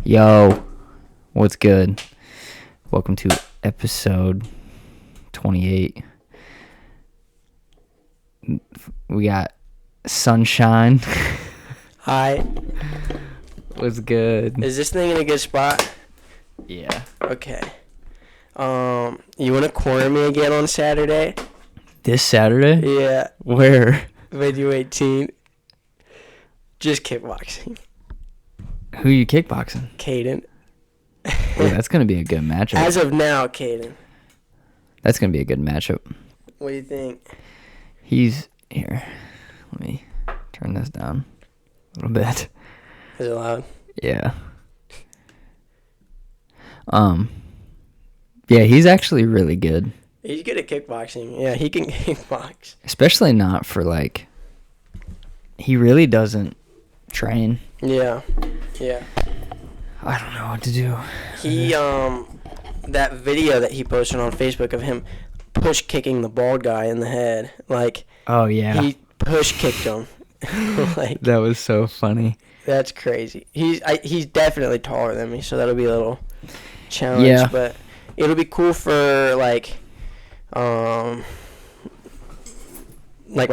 Yo, what's good? Welcome to episode 28. We got Sunshine. Hi. What's good? Is this thing in a good spot? Yeah. Okay. You want to corner me again on Saturday? This Saturday? Yeah. Where? Video 18. Just kickboxing. Who you kickboxing? Caden. Well, that's going to be a good matchup. As of now, Caden. That's going to be a good matchup. What do you think? He's here. Let me turn this down a little bit. Is it loud? Yeah. Yeah, he's actually really good. He's good at kickboxing. Yeah, he can kickbox. Especially not for, like, he really doesn't train. Yeah. Yeah. I don't know what to do. He, that video that he posted on Facebook of him push kicking the bald guy in the head. Like, Oh, yeah. he push kicked him. Like, That was so funny. that's crazy. He's definitely taller than me, so that'll be a little challenge. Yeah. But it'll be cool for like my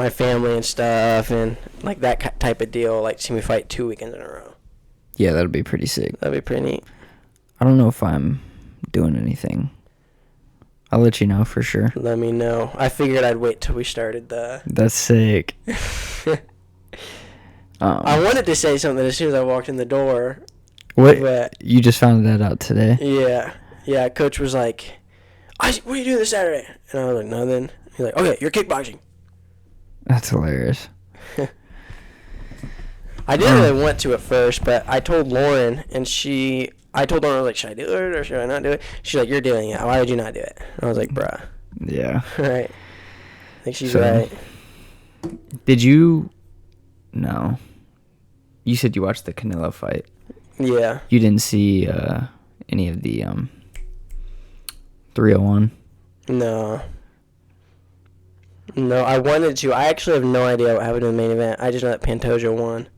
family and stuff, and like that type of deal. Like, see me fight 2 weekends in a row. Yeah, that'll be pretty sick. That'd be pretty neat. I don't know if I'm doing anything. I'll let you know for sure. Let me know. I figured I'd wait till we started the. That's sick. I wanted to say something as soon as I walked in the door. What? But You just found that out today? yeah. Coach was like, "What are you doing this Saturday?" And I was like, "Nothing." He's like, "Okay, you're kickboxing." That's hilarious. I didn't really want to at first, but I told Lauren, and I told Lauren, I was like, should I do it or should I not do it? She's like, you're doing it. Why would you not do it? And I was like, bruh. Yeah. Right. I think she's So, right. Did you... No. You said you watched the Canelo fight. Yeah. You didn't see any of the 301? No, I wanted to. I actually have no idea what happened in the main event. I just know that Pantoja won.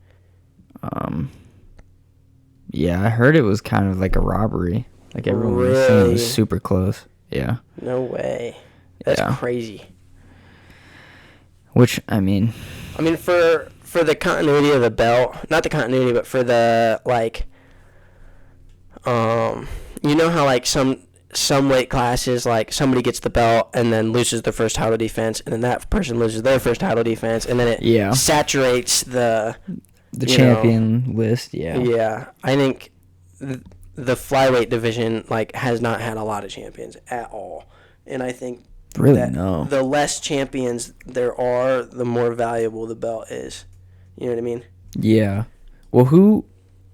Yeah, I heard it was kind of like a robbery. Like everyone was saying it Really? was super close. Yeah. No way. That's Yeah. crazy. Which, I mean, for the continuity of the belt, not the continuity, but for the, like, you know how, like, some weight classes, like, somebody gets the belt and then loses their first title defense, and then that person loses their first title defense, and then it saturates the champion list, yeah. Yeah, I think the flyweight division, like, has not had a lot of champions at all, and I think Really, no. the less champions there are, the more valuable the belt is. You know what I mean? Yeah. Well,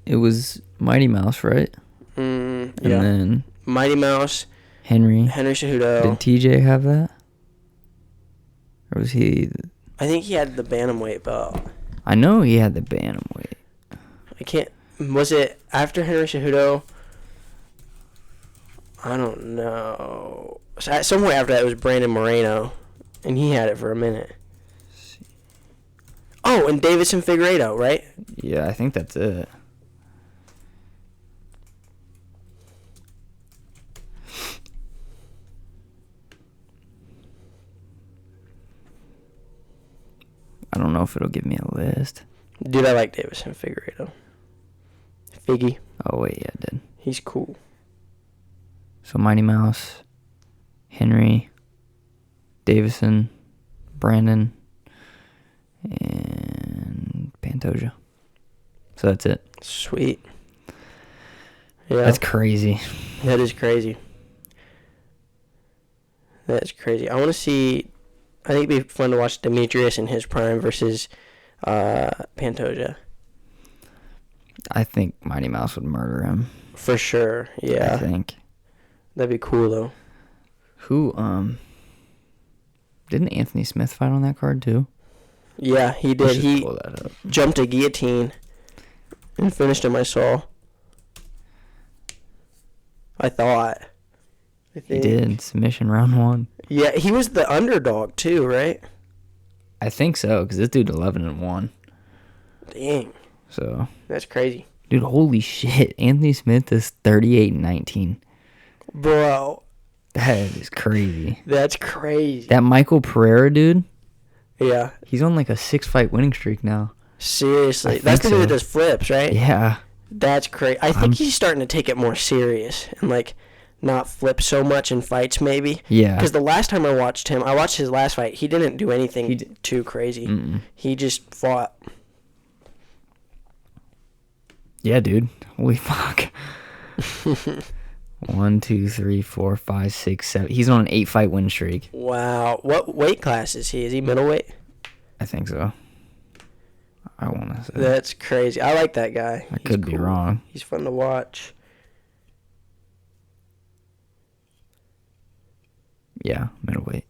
it was Mighty Mouse, right? Yeah. And then Mighty Mouse, Henry Cejudo. Did TJ have that? Or was he... I think he had the bantamweight belt. I know he had the bantamweight. Was it after Henry Cejudo? I don't know. Somewhere after that, it was Brandon Moreno, and he had it for a minute. Oh, and Davison Figueiredo, right? Yeah, I think that's it. I don't know if it'll give me a list. Dude, I like Davison Figueiredo. Figgy. Oh, wait, yeah, it did. He's cool. So Mighty Mouse, Henry, Davison, Brandon, and Pantoja. So that's it. Sweet. Yeah. That's crazy. That is crazy. That's crazy. I want to see... I think it'd be fun to watch Demetrius in his prime versus Pantoja. I think Mighty Mouse would murder him. For sure, yeah. I think. That'd be cool, though. Who, didn't Anthony Smith fight on that card, too? Yeah, he did. He pull that up. jumped a guillotine and finished him, I saw. I thought. He did. Submission round 1. Yeah, he was the underdog, too, right? I think so, because this dude 11-1. Dang. So. That's crazy. Dude, holy shit. Anthony Smith is 38-19. Bro. That is crazy. That's crazy. That Michael Pereira dude? Yeah. He's on like a 6-fight winning streak now. Seriously. That's the dude that does flips, right? Yeah. That's crazy. I think he's starting to take it more serious and, like, not flip so much in fights, maybe. Yeah. Because the last time I watched his last fight. He didn't do anything too crazy. Mm-mm. He just fought. Yeah, dude. Holy fuck. 1, 2, 3, 4, 5, 6, 7. He's on an 8-fight win streak. Wow. What weight class is he? Is he middleweight? I think so. I want to say. That's crazy. I like that guy. I could be wrong. He's fun to watch. Yeah, middleweight.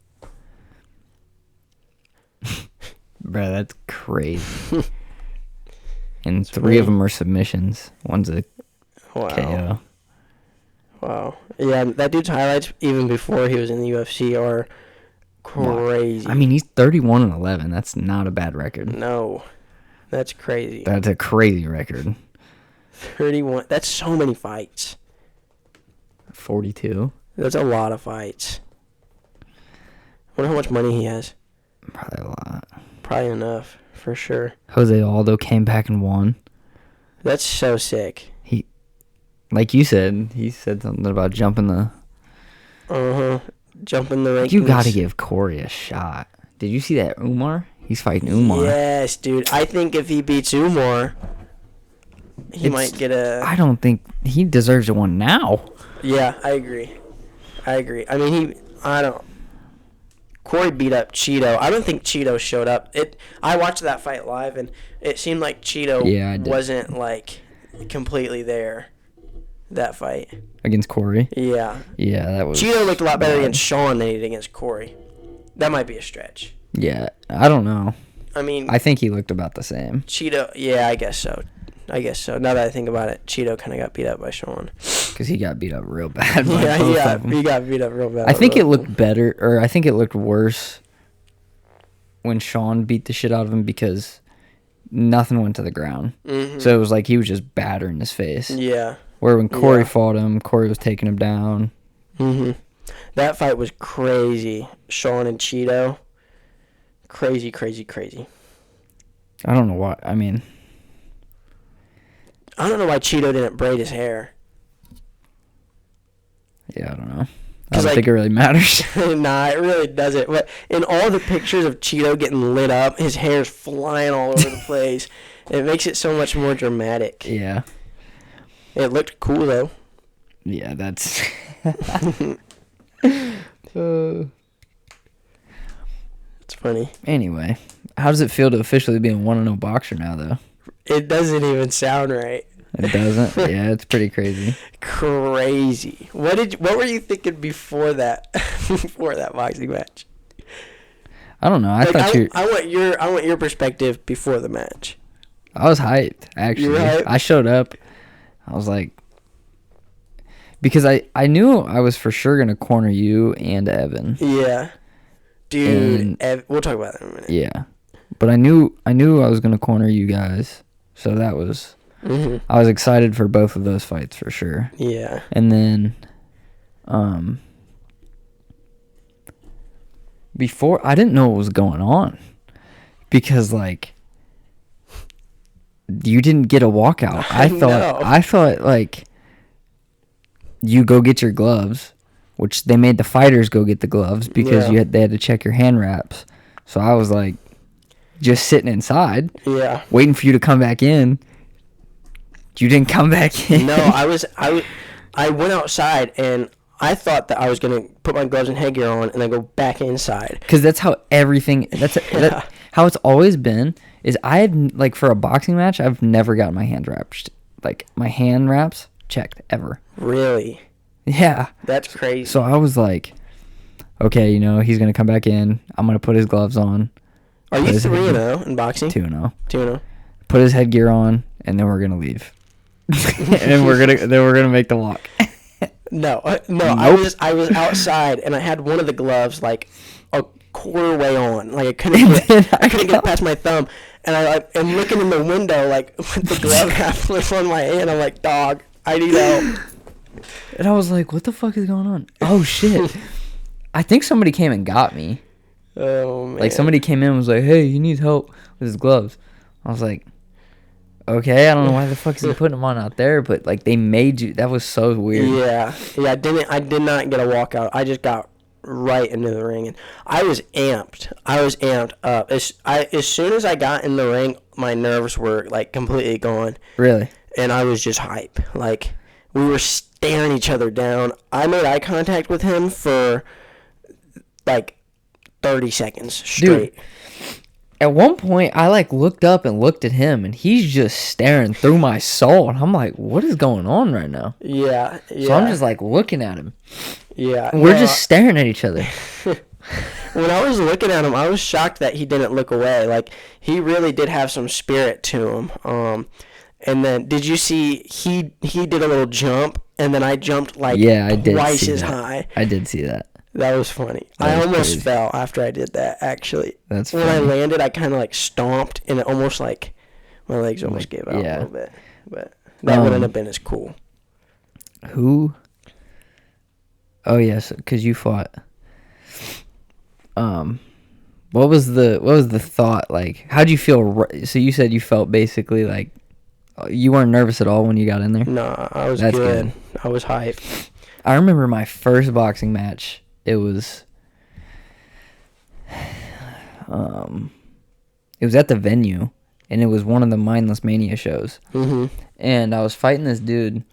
Bro, that's crazy. And 3 of them are submissions. One's a KO. Wow. Yeah, that dude's highlights, even before he was in the UFC, are crazy. I mean, he's 31-11. That's not a bad record. No. That's crazy. That's a crazy record. 31. That's so many fights. 42. That's a lot of fights. I wonder how much money he has. Probably a lot. Probably enough, for sure. Jose Aldo came back and won. That's so sick. Like you said, he said something about jumping the... Jumping the rankings. You got to give Cory a shot. Did you see that Umar? He's fighting Umar. Yes, dude. I think if he beats Umar, he might get a... I don't think he deserves a one now. Yeah, I agree. I mean, Cory beat up Cheeto. I don't think Cheeto showed up. I watched that fight live, and it seemed like Cheeto wasn't, like, completely there, that fight. Against Cory? Yeah. Yeah, that was... Cheeto looked a lot better against Sean than he did against Cory. That might be a stretch. Yeah, I don't know. I mean... I think he looked about the same. Cheeto... Yeah, I guess so. Now that I think about it, Cheeto kind of got beat up by Sean. Because he got beat up real bad by both of them. He got beat up real bad. I think it looked better, or I think it looked worse when Sean beat the shit out of him because nothing went to the ground. Mm-hmm. So it was like he was just battering his face. Yeah. Where when Cory fought him, Cory was taking him down. Mm-hmm. That fight was crazy. Sean and Cheeto. Crazy, crazy, crazy. I don't know why. I mean... I don't know why Cheeto didn't braid his hair. Yeah, I don't know. I don't think it really matters. Nah, it really doesn't. But in all the pictures of Cheeto getting lit up, his hair's flying all over the place. It makes it so much more dramatic. Yeah. It looked cool, though. Yeah, that's... It's funny. Anyway, how does it feel to officially be a 1-0 boxer now, though? It doesn't even sound right. It doesn't? Yeah, it's pretty crazy. Crazy. What were you thinking before that boxing match? I don't know. I want your perspective before the match. I was hyped, actually. You were hyped? I showed up. I was like, because I knew I was for sure gonna corner you and Evan. Yeah. Dude, we'll talk about that in a minute. Yeah. But I knew I was gonna corner you guys. So that was I was excited for both of those fights for sure. Yeah. And then before I didn't know what was going on. Because like you didn't get a walkout. I thought like you go get your gloves, which they made the fighters go get the gloves because they had to check your hand wraps. So I was like just sitting inside, waiting for you to come back in. You didn't come back in. No, I went outside and I thought that I was gonna put my gloves and headgear on and then go back inside. Because that's how that's how it's always been. Is I had like for a boxing match, I've never gotten my hand wraps checked ever. Really? Yeah. That's crazy. So I was like, okay, he's gonna come back in. I'm gonna put his gloves on. Are you 3-0 in boxing? 2-0. 2-0. Put his headgear on, and then we're gonna leave. And we're gonna make the walk. No. Nope. I was outside, and I had one of the gloves like a quarter way on. Like I couldn't get it past my thumb, And I am looking in the window, like, with the glove half on my hand. I'm like, dog, I need help. And I was like, what the fuck is going on? Oh, shit. I think somebody came and got me. Oh, man. Like, somebody came in and was like, hey, he needs help with his gloves. I was like, okay, I don't know why the fuck is he putting them on out there, but, like, they made you. That was so weird. Yeah. I did not get a walkout. I just got right into the ring, and I was amped. I was amped up. As soon as I got in the ring, my nerves were, like, completely gone. Really? And I was just hype. Like, we were staring each other down. I made eye contact with him for, like, 30 seconds straight. Dude, at one point, I, like, looked up and looked at him, and he's just staring through my soul. And I'm like, what is going on right now? Yeah. So I'm just, like, looking at him. Yeah. And we're just staring at each other. When I was looking at him, I was shocked that he didn't look away. Like, he really did have some spirit to him. And then, did you see, he did a little jump, and then I jumped, like, twice as high. I did see that. That was funny. I almost fell after I did that, actually. That's when funny. I landed, I kind of, like, stomped, and it almost, like, my legs almost gave out a little bit. But that wouldn't have been as cool. Who? Oh, yes, because you fought. What was the thought, like, how'd you feel? So you said you felt basically like you weren't nervous at all when you got in there? No, I was good. I was hyped. I remember my first boxing match. It was at the venue, and it was one of the Mindless Mania shows. Mm-hmm. And I was fighting this dude,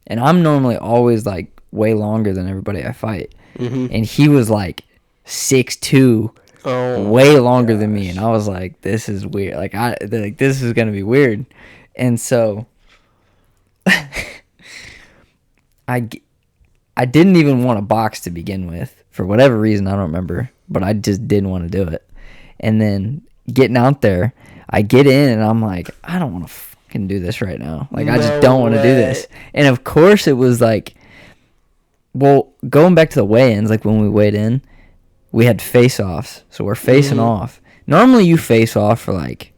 and I'm normally always, like, way longer than everybody I fight. Mm-hmm. And he was, like, 6'2", way longer than me. And I was like, this is weird. Like, this is going to be weird. And so I didn't even want to box to begin with. For whatever reason, I don't remember. But I just didn't want to do it. And then getting out there, I get in, and I'm like, I don't want to fucking do this right now. Like, I just don't want to do this. And, of course, it was like, well, going back to the weigh-ins, like when we weighed in, we had face-offs. So we're facing off. Normally, you face off for, like,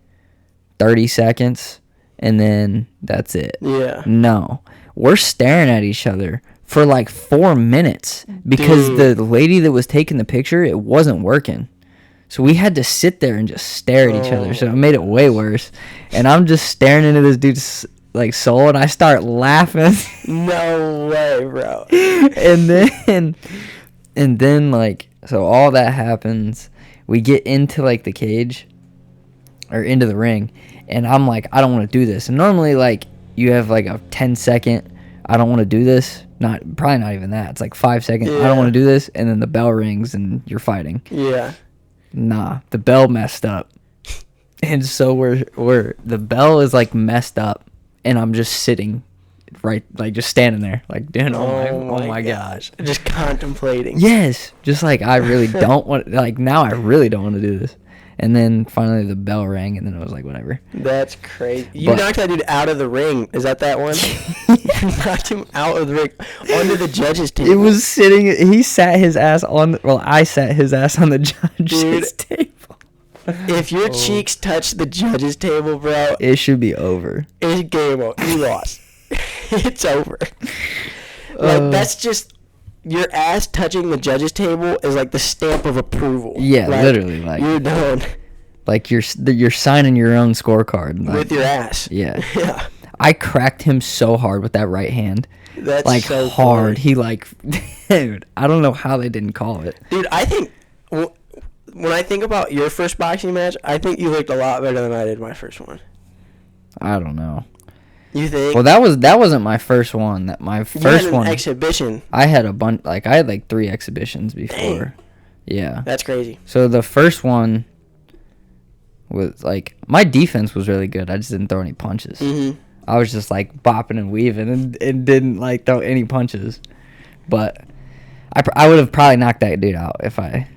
30 seconds, and then that's it. Yeah. No. We're staring at each other for like 4 minutes because the lady that was taking the picture, it wasn't working. So we had to sit there and just stare at each other. So it made it way worse. And I'm just staring into this dude's, like, soul, and I start laughing. No way, bro. and then like, so all that happens. We get into, like, the cage or into the ring, and I'm like, I don't want to do this. And normally, like, you have like a 10-second, I don't want to do this. Probably not even that. It's like 5 seconds. Yeah. I don't want to do this, and then the bell rings and you're fighting. Yeah. Nah, the bell messed up, and so we're the bell is, like, messed up, and I'm just sitting, right, like, just standing there, like, dude, oh my gosh, just contemplating. Yes, just like I really don't want, like, now I really don't want to do this. And then finally the bell rang, and then it was like, whatever. That's crazy. You knocked that dude out of the ring. Is that one? You knocked him out of the ring onto the judge's table. It was sitting. He sat his ass on. Well, I sat his ass on the judge's table. If your cheeks touch the judge's table, bro, it should be over. It's game over. You lost. It's over. Like, that's just. Your ass touching the judge's table is like the stamp of approval. Yeah, like, literally. Like, you're done. Like, you're signing your own scorecard. Like, with your ass. Yeah. Yeah. I cracked him so hard with that right hand. That's like, so hard. Funny. He, like, dude, I don't know how they didn't call it. Dude, I think, when I think about your first boxing match, I think you looked a lot better than I did my first one. I don't know. You think? Well, that wasn't my first one. My first one exhibition. I had a bunch. Like, I had like 3 exhibitions before. Dang. Yeah. That's crazy. So the first one was like, my defense was really good. I just didn't throw any punches. Mm-hmm. I was just like bopping and weaving and didn't like throw any punches. But I would have probably knocked that dude out if I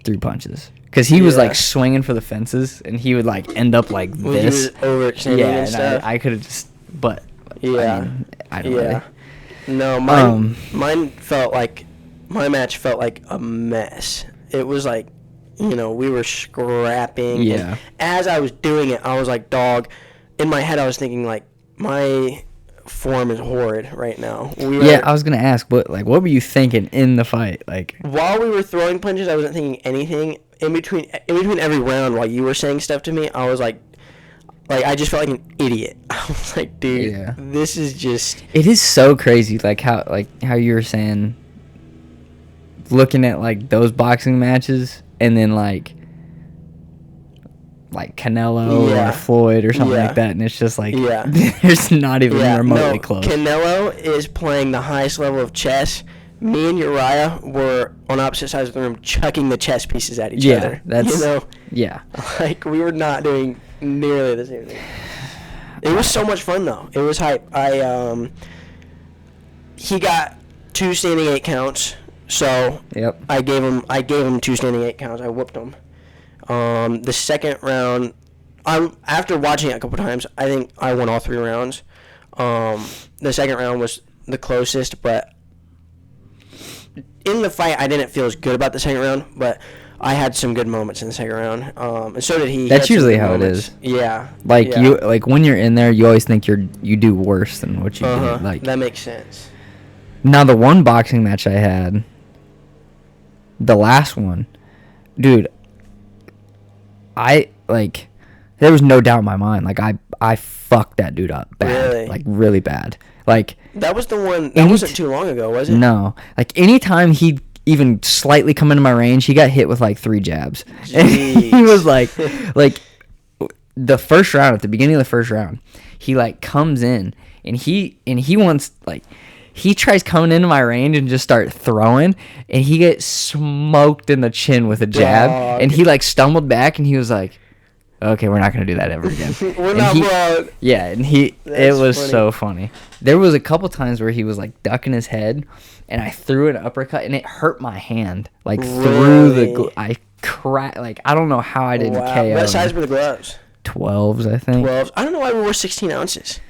threw punches. Because he was, like, swinging for the fences, and he would, like, end up like this. Overextending and stuff. I could have just, but, yeah. I mean, I don't really. No, mine felt like, my match felt like a mess. It was like, we were scrapping. Yeah. And as I was doing it, I was like, dog. In my head, I was thinking, like, my form is horrid right now. I was gonna ask, what were you thinking in the fight? Like, while we were throwing punches, I wasn't thinking anything. In between every round, while you were saying stuff to me, I was like I just felt like an idiot. I was like, dude, this is just. It is so crazy, like how you were saying, looking at like those boxing matches, and then like Canelo or Floyd or something like that, and it's just like there's not even remotely close. Canelo is playing the highest level of chess. Me and Uriah were on opposite sides of the room chucking the chess pieces at each other. Like, we were not doing nearly the same thing. It was so much fun though. It was hype. He got 2 standing 8 counts. So I gave him 2 standing 8 counts. I whooped him. The second round, after watching it a couple times, I think I won all 3 rounds. The second round was the closest, but in the fight, I didn't feel as good about the second round, but I had some good moments in the second round. And so did he. That's usually how it is. Yeah. You when you're in there, you always think you do worse than what you do. Like, that makes sense. Now the one boxing match I had, the last one, dude, there was no doubt in my mind. Like, I fucked that dude up bad. Really? Like, really bad. Like, that was the one. That wasn't too long ago, was it? No. Like, anytime he'd even slightly come into my range, he got hit with like 3 jabs. And he was like the first round, at the beginning of the first round, he like comes in and he wants, like, he tries coming into my range and just start throwing, and he gets smoked in the chin with a jab. Dog. And he like stumbled back, and he was like, okay, we're not going to do that ever again. We're not proud. Yeah, and it was funny. So funny. There was a couple times where he was like ducking his head, and I threw an uppercut, and it hurt my hand. Like, through the I cracked, like, I don't know how I didn't KO. What size were the gloves? 12s, I think. 12s. I don't know why we wore 16 ounces.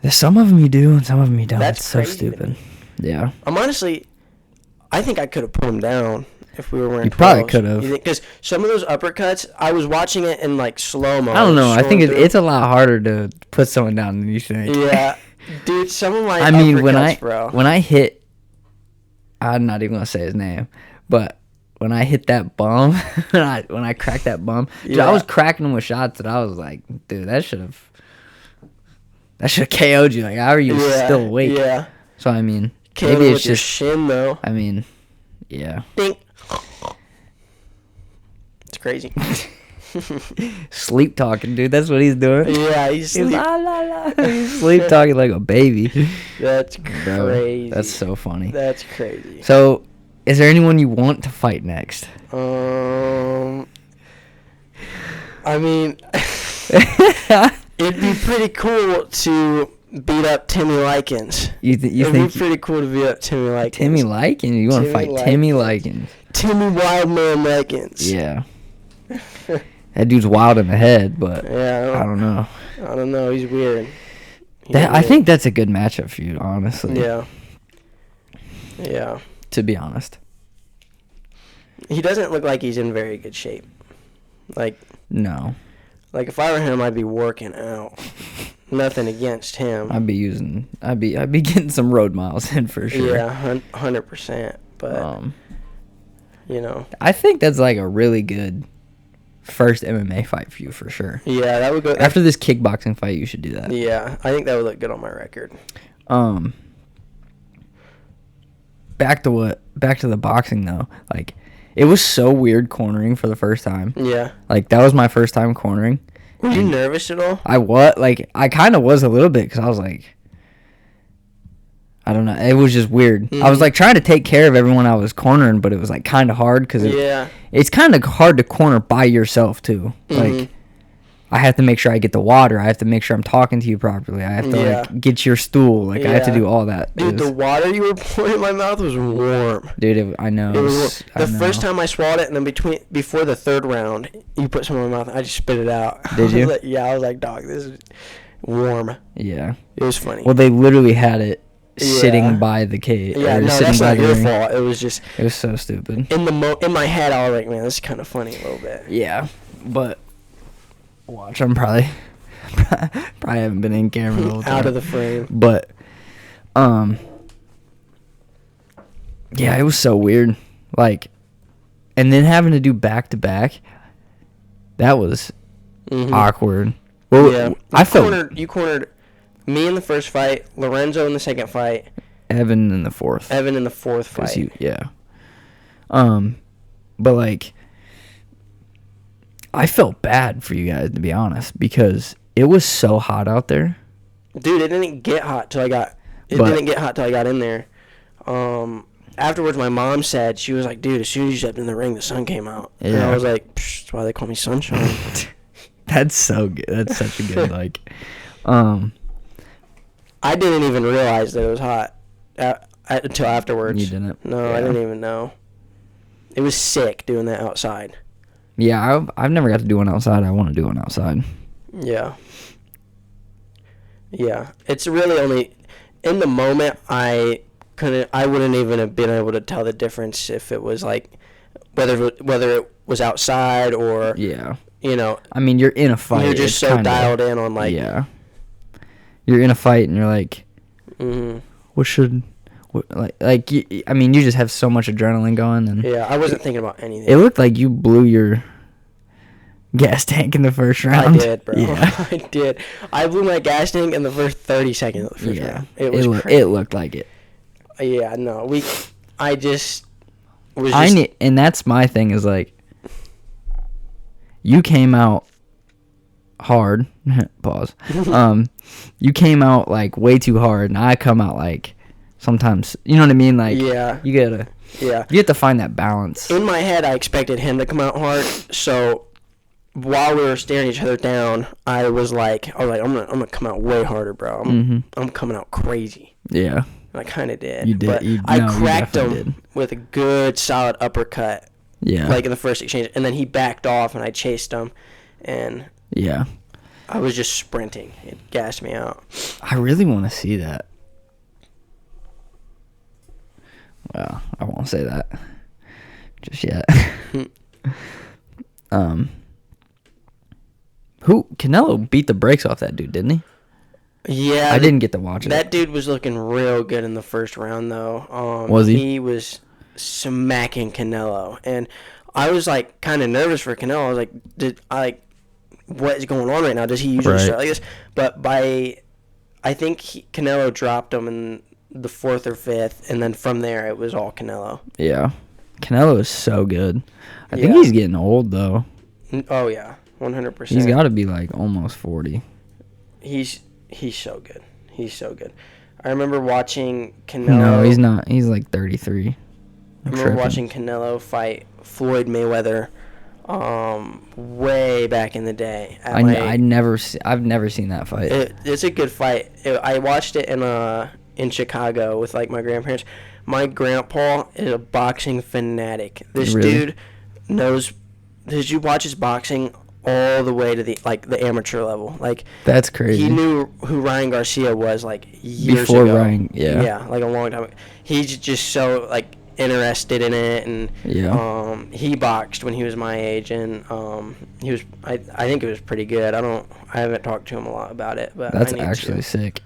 Some of them you do, and some of them you don't. That's so stupid. Yeah. I think I could have pulled him down if we were wearing 12s. You probably could have. Because some of those uppercuts, I was watching it in like slow-mo. I don't know. I think it's a lot harder to put someone down than you think. Yeah. Dude, some of my uppercuts, bro. When I hit, I'm not even going to say his name, but when I hit that bum, when I cracked that bum, dude, I was cracking him with shots that I was like, dude, that should have KO'd you. Like, how are you still awake? Yeah. So, I mean, maybe it's just your shin, though. I mean, yeah. Ding. It's crazy. Sleep talking, dude. That's what he's doing. Yeah, he's sleep talking like a baby. That's crazy. That's so funny. That's crazy. So, is there anyone you want to fight next? I mean, it'd be pretty cool to beat up Timmy Lykins. It'd be pretty cool to beat up Timmy Lykins. Timmy Lykins? You want to fight Timmy Lykins? Timmy Wildman Lykins. Yeah. That dude's wild in the head, but I don't know. I don't know. He's weird. I think that's a good matchup for you, honestly. Yeah. Yeah. To be honest. He doesn't look like he's in very good shape. Like, no. Like, if I were him, I'd be working out. Nothing against him. I'd be getting some road miles in for sure. Yeah, 100%. But I think that's like a really good first MMA fight for you for sure. Yeah, that would go after this kickboxing fight. You should do that. Yeah, I think that would look good on my record. Back to the boxing though. Like, it was so weird cornering for the first time. Yeah. Like, that was my first time cornering. Were you nervous at all? I kind of was a little bit, because I was like, I don't know. It was just weird. Mm-hmm. I was like trying to take care of everyone I was cornering, but it was like kind of hard because it's kind of hard to corner by yourself too. Mm-hmm. Like, I have to make sure I get the water. I have to make sure I'm talking to you properly. I have to like get your stool. Like, I have to do all that. Dude, the water you were pouring in my mouth was warm. Dude, I know. It was the first time I swallowed it, and then before the third round, you put some in my mouth. I just spit it out. Did you? I was like, dog, this is warm. Yeah. It was funny. Well, they literally had it sitting by the cage. Yeah, no, that's not your fault. It was just... It was so stupid. In my head, I was like, man, this is kind of funny a little bit. Yeah, but... Watch, I'm probably haven't been in camera the whole time. Out of the frame. But, yeah, it was so weird. Like, and then having to do back-to-back, that was awkward. Well, yeah. You cornered me in the first fight, Lorenzo in the second fight. Evan in the fourth fight. Yeah. But, like, I felt bad for you guys, to be honest, because it was so hot out there. Dude, it didn't get hot till I got in there. Afterwards, my mom said, she was like, dude, as soon as you stepped in the ring, the sun came out. Yeah. And I was like, that's why they call me Sunshine. That's so good. That's such a good, like, I didn't even realize that it was hot until afterwards. You didn't? No, yeah. I didn't even know. It was sick doing that outside. Yeah, I've never got to do one outside. I want to do one outside. Yeah. Yeah. It's really only... In the moment, I wouldn't even have been able to tell the difference if it was, like... Whether it was outside or... Yeah. You know... I mean, you're in a fight. You're just so dialed in on, like... Yeah. You're in a fight, and you're like... I mean, you just have so much adrenaline going. And yeah, I wasn't thinking about anything. It looked like you blew your gas tank in the first round. I did, bro. Yeah. I did. I blew my gas tank in the first 30 seconds of the first round. It was crazy. It looked like it. Yeah, no. I just was and that's my thing is, like, you came out hard. Pause. You came out, like, way too hard, and I come out, like... Sometimes, you know what I mean? Like, yeah. You have to find that balance. In my head, I expected him to come out hard. So while we were staring each other down, I was like, I'm gonna come out way harder, bro. I'm coming out crazy. Yeah. And I kind of did. You did. But I cracked him with a good solid uppercut. Yeah. Like in the first exchange, and then he backed off, and I chased him, and yeah, I was just sprinting. It gassed me out. I really want to see that. Well, I won't say that just yet. Canelo beat the brakes off that dude, didn't he? Yeah. I didn't get to watch it. That dude was looking real good in the first round, though. Was he? He was smacking Canelo, and I was like kind of nervous for Canelo. I was like, what is going on right now? Does he usually start like this? But I think Canelo dropped him in the fourth or fifth, and then from there it was all Canelo. Yeah, Canelo is so good. I think he's getting old though. Oh yeah, 100%. He's got to be like almost 40. He's so good. He's so good. I remember watching Canelo. No, he's not. He's like 33. I remember watching Canelo fight Floyd Mayweather, way back in the day. I've never seen that fight. It's a good fight. I watched it in Chicago with like my grandparents. My grandpa is a boxing fanatic. This dude knows. This dude watches boxing all the way to the amateur level. Like, that's crazy. He knew who Ryan Garcia was like years before ago. Ryan. Yeah, like a long time ago. He's just so like interested in it, and he boxed when he was my age, and he was. I think it was pretty good. I haven't talked to him a lot about it, but that's actually sick.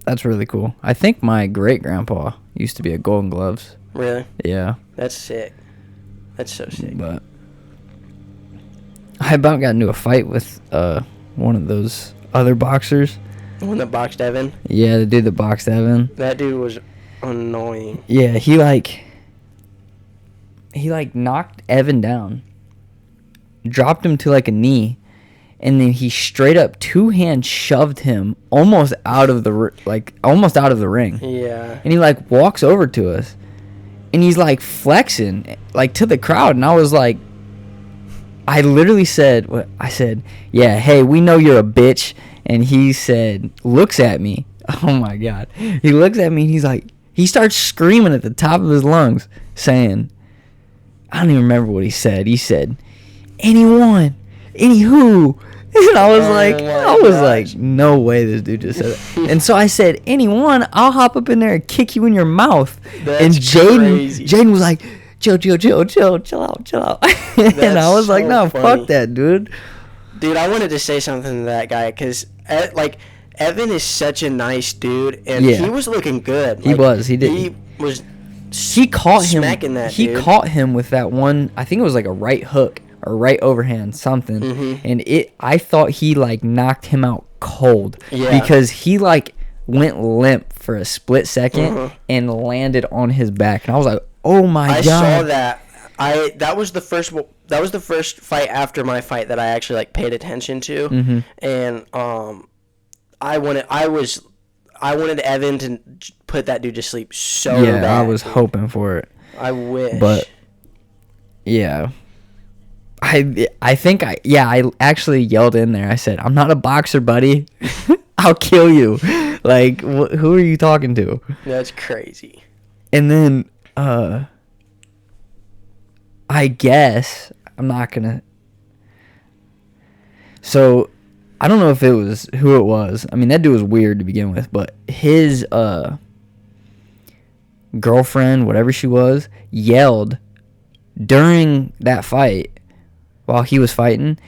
That's really cool. I think my great grandpa used to be at Golden Gloves. Really? Yeah. That's sick. That's so sick. But I about got into a fight with one of those other boxers. The one that boxed Evan? Yeah, the dude that boxed Evan. That dude was annoying. Yeah, he knocked Evan down, dropped him to like a knee, and then he straight up two-hand shoved him almost out of the ring. Yeah. And he like walks over to us, and he's like flexing like to the crowd, and I was like, I literally said, yeah, hey, we know you're a bitch. And he said, looks at me. Oh my God. He looks at me and he's like, he starts screaming at the top of his lungs, saying, I don't even remember what he said. He said, anywho, And I was like, no way this dude just said that. And so I said, anyone, I'll hop up in there and kick you in your mouth. That's and crazy. Jaden was like, chill out. And I was like, no, funny. fuck that, dude. Dude, I wanted to say something to that guy because, Evan is such a nice dude, and he was looking good. He was. He did. He was. He caught him. That he dude. caught him with that one. I think it was like a right hook or right overhand, something. Mm-hmm. And I thought he like knocked him out cold. Yeah. Because he like went limp for a split second and landed on his back, and I was like, oh my god. I saw that. That was the first fight after my fight that I actually like paid attention to, and I wanted Evan to put that dude to sleep so bad. Yeah, I was hoping for it. I wish. But yeah, I think I actually yelled in there. I said, "I'm not a boxer, buddy. I'll kill you." Like, who are you talking to? That's crazy. And then I guess I'm not gonna. So I don't know if it was who it was. I mean, that dude was weird to begin with, but his girlfriend, whatever she was, yelled during that fight while he was fighting,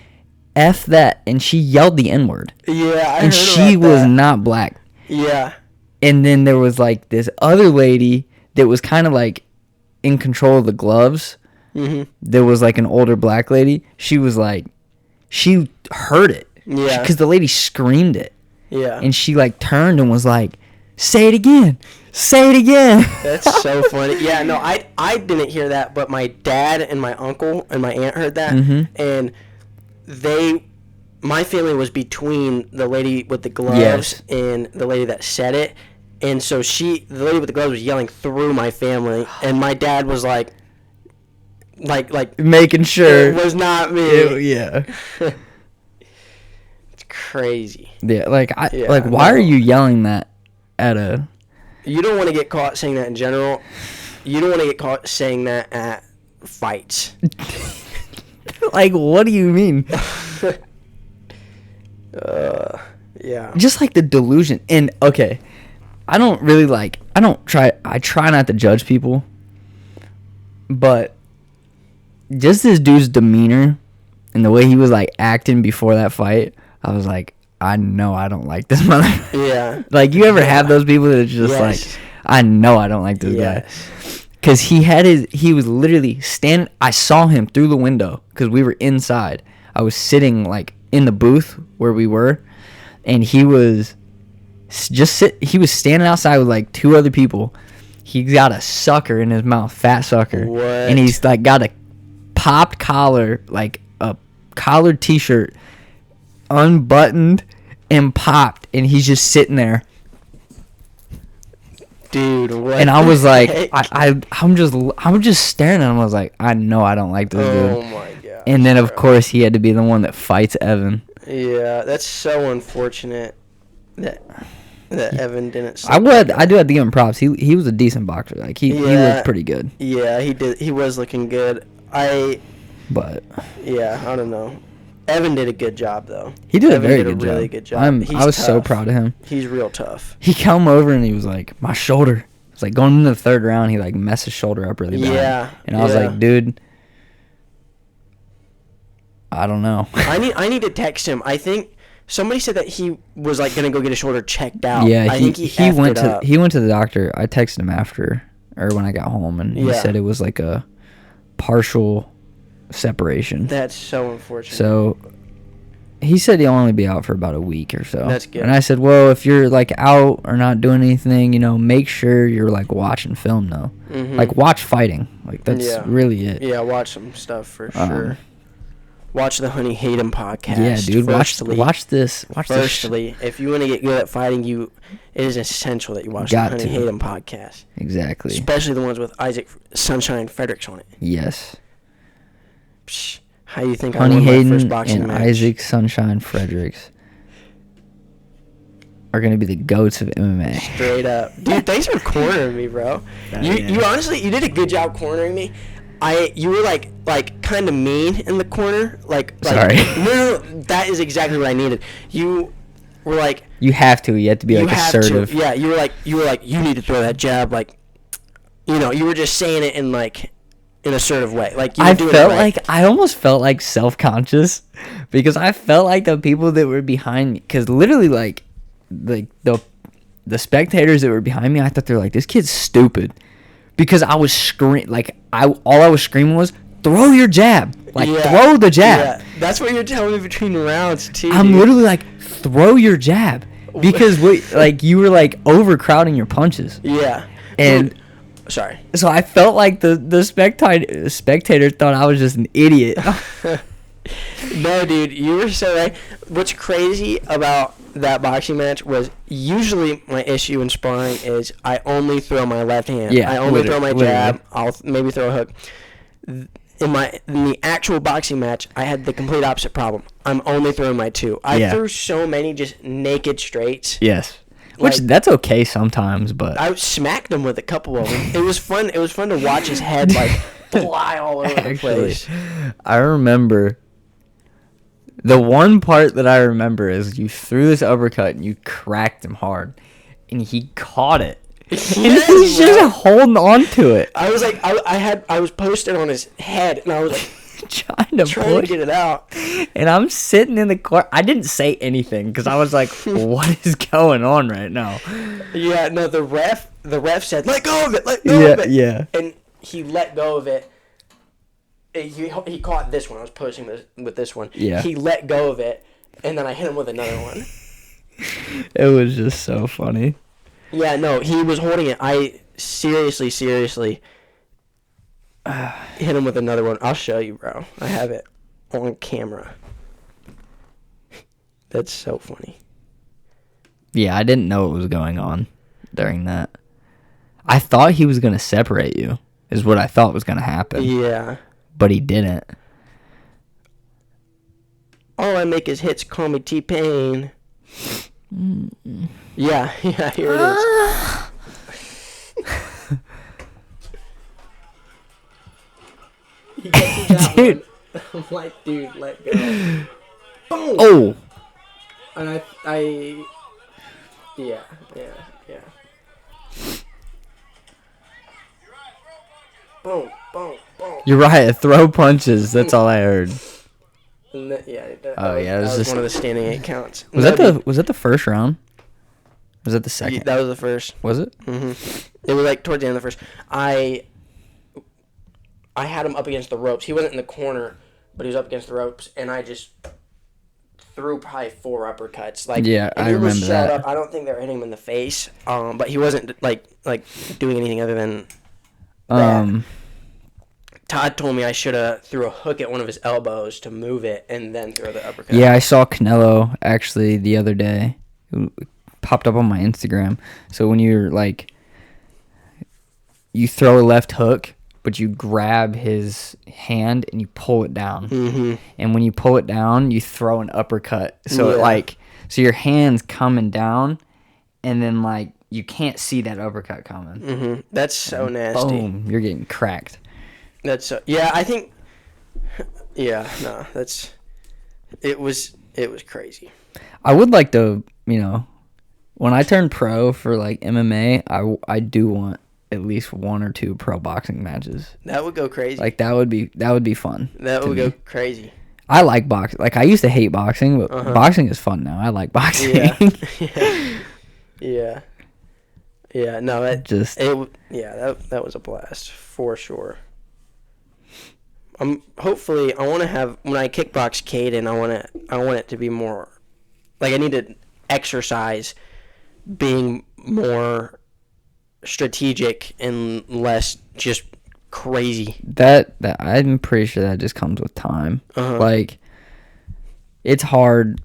F that, and she yelled the N-word. Yeah, and she was not black. Yeah. And then there was like this other lady that was kind of like in control of the gloves. There was like an older black lady. She was like, she heard it. Yeah. Because the lady screamed it. Yeah. And she like turned and was like, say it again. Say it again. That's so funny. Yeah, no, I didn't hear that, but my dad and my uncle and my aunt heard that. And my family was between the lady with the gloves and the lady that said it. And so the lady with the gloves was yelling through my family, and my dad was like making sure it was not me. Yeah. It's crazy. Yeah, why are you yelling that at a... You don't want to get caught saying that in general. You don't want to get caught saying that at fights. Like, what do you mean? Yeah. Just like the delusion. And okay, I try not to judge people, but just this dude's demeanor and the way he was like acting before that fight, I was like, I know I don't like this mother. Yeah. Like, you ever have those people that are just like, I know I don't like this guy. Because he was literally standing, I saw him through the window because we were inside. I was sitting like in the booth where we were, and he was he was standing outside with like two other people. He got a sucker in his mouth, fat sucker. What? And he's like got a popped collar, like a collared t-shirt, unbuttoned and popped, and he's just sitting there. Dude, what? And I was like, I'm just staring at him. I was like, I know I don't like this dude. Oh my god. And then of course he had to be the one that fights Evan. Yeah, that's so unfortunate that Evan didn't. I do have to give him props. He was a decent boxer. Like he looked pretty good. Yeah, he did. He was looking good. But yeah, I don't know. Evan did a good job though. He did Evan a very did good a really job. good job. I was so proud of him. He's real tough. He came over and he was like, my shoulder. It's like going into the third round, he like messed his shoulder up really bad. Yeah. And I was like, dude, I don't know. I need to text him. I think somebody said that he was like gonna go get his shoulder checked out. Yeah, I think he went to the doctor. I texted him after or when I got home, and he said it was like a partial separation. That's so unfortunate. So he said he'll only be out for about a week or so. That's good. And I said, well, if you're like out or not doing anything, make sure you're like watching film though. Mm-hmm. Like watch fighting. Like that's really it. Yeah, watch some stuff for sure. Watch the Honey Hayden podcast. Yeah, dude. Watch this. Firstly, if you want to get good at fighting, it is essential that you watch the Honey Hayden podcast. Exactly. Especially the ones with Isaac Sunshine Fredericks on it. Yes. Psh, how do you think Honey I won Hayden my first boxing and match? Isaac Sunshine Fredericks are going to be the goats of MMA. Straight up. Dude, thanks for cornering me, bro. You honestly, you did a good job cornering me. you were like kind of mean in the corner. Sorry. No, that is exactly what I needed. You were like. You have to be like assertive. Yeah, you were like you need to throw that jab, like, you were just saying it in like an assertive way. Like you were doing it right. I almost felt like self-conscious because I felt like the people that were behind me, because literally like the spectators that were behind me, I thought they were like, this kid's stupid, because I was all I was screaming was, throw your jab, throw the jab. Yeah, that's what you're telling me between rounds too. I'm literally like, throw your jab, because you were like overcrowding your punches. Yeah. And sorry. So I felt like the spectator thought I was just an idiot. No, dude, you were so right. What's crazy about that boxing match was, usually my issue in sparring is I only throw my left hand. Yeah, I only throw my jab. I'll maybe throw a hook. In the actual boxing match, I had the complete opposite problem. I'm only throwing my two. I threw so many just naked straights. Yes. Which, that's okay sometimes, but I smacked him with a couple of them. It was fun. It was fun to watch his head fly all over the place. I remember the one part that I remember is you threw this uppercut and you cracked him hard, and he caught it. Yes, and he's just holding on to it. I was like, I was posted on his head, and I was like, trying to get it out. And I'm sitting in the corner. I didn't say anything because I was like, what is going on right now? Yeah, no, the ref said, let go of it, let go of it. Yeah. And he let go of it. He caught this one. I was posting with this one. Yeah. He let go of it, and then I hit him with another one. It was just so funny. Yeah, no, he was holding it. I seriously hit him with another one. I'll show you, bro. I have it on camera. That's so funny. Yeah, I didn't know what was going on during that. I thought he was going to separate you, is what I thought was going to happen. Yeah. But he didn't. All I make is hits, call me T-Pain. Yeah, here it is. Dude. I'm like, dude, let go. Boom. Oh. And yeah. Boom. You're right. Throw punches. That's all I heard. That was one of the standing 8 counts. Was that the first round? Was that the second? Yeah, that was the first. Was it? Mm-hmm. It was like towards the end of the first. I had him up against the ropes. He wasn't in the corner, but he was up against the ropes, and I just threw probably 4 uppercuts. Like, yeah, I remember that. Up, I don't think they were hitting him in the face, but he wasn't like doing anything other than that. Todd told me I should have threw a hook at one of his elbows to move it and then throw the uppercut. Yeah, I saw Canelo actually the other day. It popped up on my Instagram. So when you're you throw a left hook, but you grab his hand and you pull it down. Mm-hmm. And when you pull it down, you throw an uppercut. So so your hand's coming down, and then you can't see that uppercut coming. Mm-hmm. That's so nasty. Boom, you're getting cracked. That's I think. Yeah, no, it was crazy. I would like to, when I turn pro for MMA, I do want at least 1 or 2 pro boxing matches. That would go crazy. That would be fun. That would go crazy. I like boxing. I used to hate boxing, but boxing is fun now. I like boxing. Yeah. Yeah. No, that was a blast for sure. Hopefully, I want to have, when I kickbox Caden, I want it to be more, I need to exercise being more strategic and less just crazy. That I'm pretty sure that just comes with time. It's hard.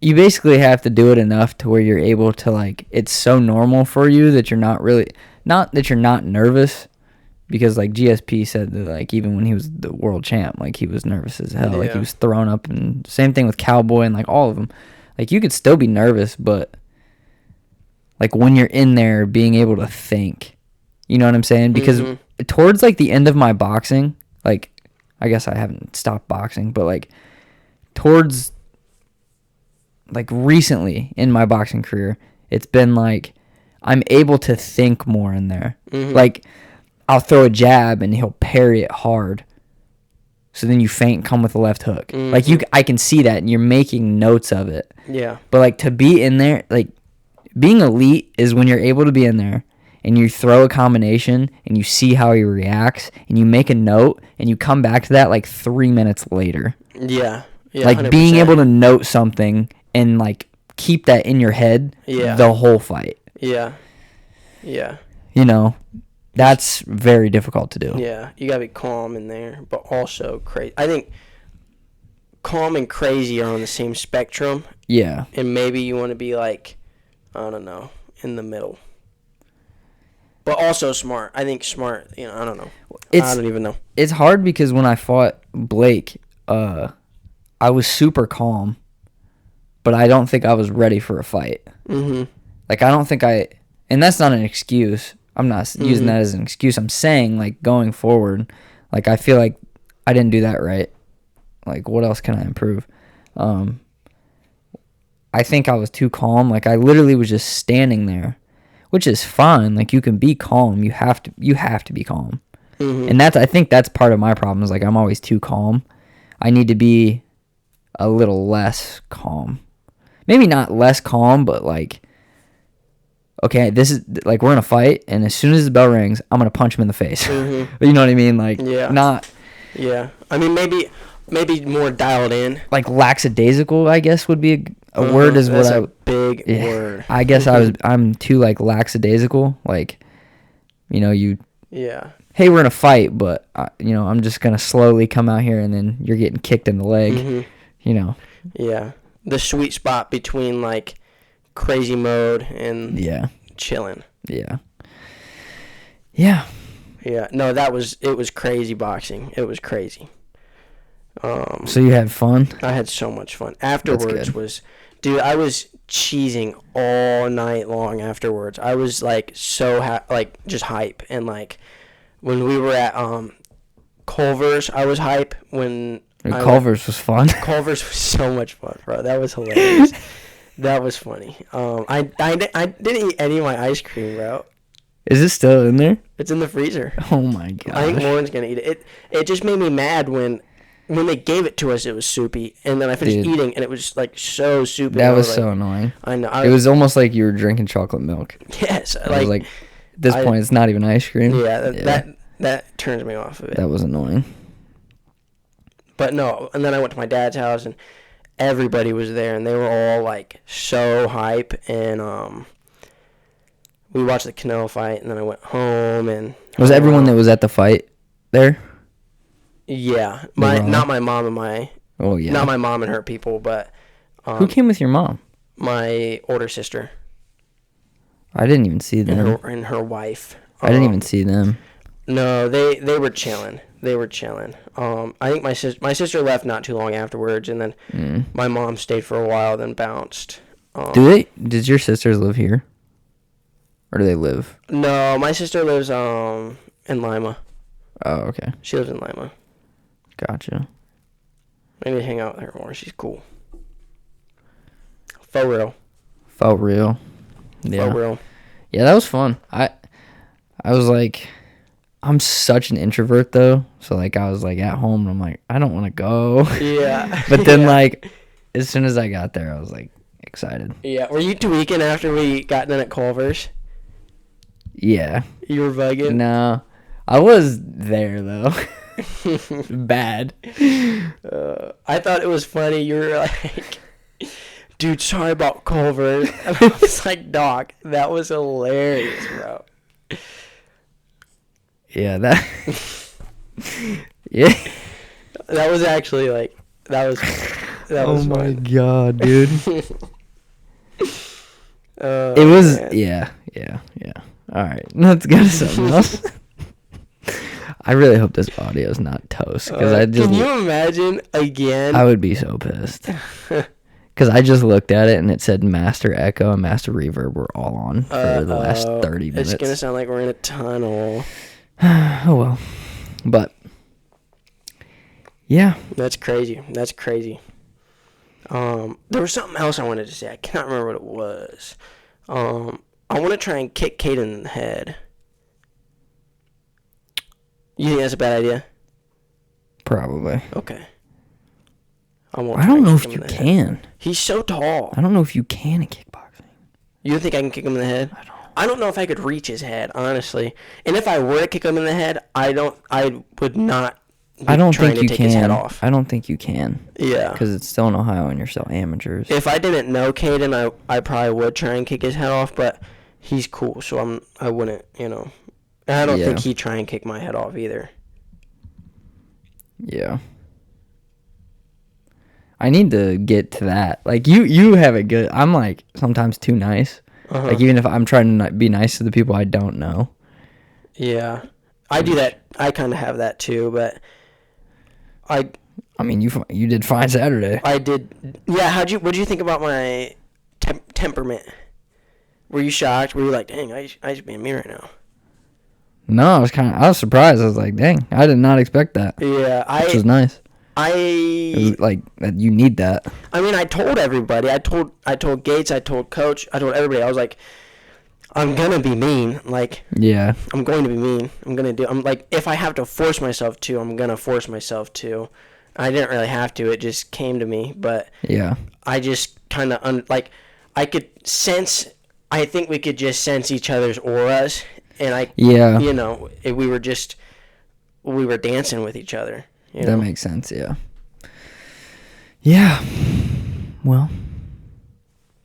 You basically have to do it enough to where you're able to it's so normal for you that you're not that you're not nervous. Because GSP said that even when he was the world champ, he was nervous as hell. Yeah. He was thrown up, and same thing with Cowboy and all of them. You could still be nervous, but when you're in there, being able to think, you know what I'm saying? Because towards like the end of my boxing, like I guess I haven't stopped boxing, but like towards like recently in my boxing career, it's been like I'm able to think more in there. Mm-hmm. Like I'll throw a jab and he'll parry it hard. So then you feint, come with a left hook. Mm-hmm. Like I can see that, and you're making notes of it. Yeah. But like to be in there, like being elite is when you're able to be in there and you throw a combination and you see how he reacts and you make a note and you come back to that like 3 minutes later. Yeah. Yeah. Like 100%. being able to note something and like keep that in your head the whole fight. Yeah. Yeah. You know, that's very difficult to do. Yeah, you gotta be calm in there, but also crazy. I think calm and crazy are on the same spectrum. Yeah. And maybe you want to be like, I don't know, in the middle. But also smart. I think smart, I don't know. I don't even know. It's hard because when I fought Blake, I was super calm, but I don't think I was ready for a fight. Mm-hmm. Like, I don't think and that's not an excuse. I'm not using that as an excuse. I'm saying, like, going forward, like, I feel like I didn't do that right. Like, what else can I improve? I think I was too calm. Like, I literally was just standing there, which is fine. Like, you can be calm. You have to be calm. Mm-hmm. And I think that's part of my problem is, like, I'm always too calm. I need to be a little less calm. Maybe not less calm, but, like, okay, this is, like, we're in a fight, and as soon as the bell rings, I'm going to punch him in the face. Mm-hmm. You know what I mean? Like, not... Yeah. I mean, maybe more dialed in. Like, lackadaisical, I guess, would be a word is that's what a big word. I guess I'm too, like, lackadaisical. Like, Yeah. hey, we're in a fight, but, I'm just going to slowly come out here, and then you're getting kicked in the leg, Yeah. The sweet spot between, like, crazy mode and chilling. Yeah. No, it was crazy boxing. It was crazy. So you had fun? I had so much fun. Afterwards dude, I was cheesing all night long afterwards. I was like so just hype, and like when we were at Culver's, I was hype when Culver's was fun. Culver's was so much fun, bro. That was hilarious. That was funny. I didn't eat any of my ice cream, bro. Is it still in there? It's in the freezer. Oh my god! I think Lauren's gonna eat it. It just made me mad when they gave it to us. It was soupy, and then I finished eating, and it was like so soupy. That was so annoying. I know. It was almost like you were drinking chocolate milk. Yes, I was like, at this point, it's not even ice cream. Yeah, that turns me off of it. That was annoying. But no, and then I went to my dad's house, and everybody was there, and they were all like so hype, and we watched the Canelo fight, and then I went home, and was everyone that was at the fight there? Yeah, not my mom and not my mom and her people, but who came with your mom? My older sister. I didn't even see them. And her wife. I didn't even see them. No, they were chilling. I think my sister left not too long afterwards, and then my mom stayed for a while, then bounced. Did your sisters live here? Or do they live? No, my sister lives in Lima. Oh, okay. She lives in Lima. Gotcha. I need to hang out with her more. She's cool. For real. Felt real. Yeah. For real. Yeah, that was fun. I was like, I'm such an introvert though, so like I was like at home and I'm like, I don't want to go. Yeah. But then like, as soon as I got there, I was like excited. Yeah. Were you tweaking after we got done at Culver's? Yeah. You were bugging? No. I was there, though. Bad. I thought it was funny. You were like, dude, sorry about Culver. And I was like, Doc, that was hilarious, bro. Yeah, that... yeah. That was actually, like, that was oh, fun. my God, dude. It was... Man. Yeah. All right, let's go to something else. I really hope this audio is not toast. Can you imagine again? I would be so pissed. Because I just looked at it and it said Master Echo and Master Reverb were all on for the last 30 minutes. It's going to sound like we're in a tunnel. Oh well, but yeah, That's crazy. That's crazy. There was something else I wanted to say. I cannot remember what it was. I want to try and kick Hayden in the head. You think that's a bad idea? probably. Okay. I won't I try don't and know kick if him you in the can. head. He's so tall. I don't know if you can in kickboxing. You don't think I can kick him in the head? I don't know if I could reach his head, honestly. And if I were to kick him in the head, I would not I don't trying think to you take can. his head off. I don't think you can. Yeah. Because it's still in Ohio and you're still amateurs. If I didn't know Caden, I probably would try and kick his head off, but he's cool, so I wouldn't, And I don't think he'd try and kick my head off either. Yeah. I need to get to that. Like, you have it good. I'm, like, sometimes too nice. Uh-huh. Like, even if I'm trying to be nice to the people I don't know. Yeah. I do that. I kind of have that, too, but I mean, you did fine Saturday. I did. Yeah, what'd you think about my temperament? Were you shocked? Were you like, dang, I should be me right now? No, I was surprised. I was like, dang, I did not expect that. Yeah, which was nice. It was like, you need that. I mean, I told everybody. I told Gates. I told Coach. I told everybody. I was like, I'm gonna be mean. Like, yeah, I'm going to be mean. I'm like, if I have to force myself to, I'm gonna force myself to. I didn't really have to. It just came to me. But yeah, I just kind of I could sense. I think we could just sense each other's auras, and we were dancing with each other. That makes sense. Yeah. Yeah. Well,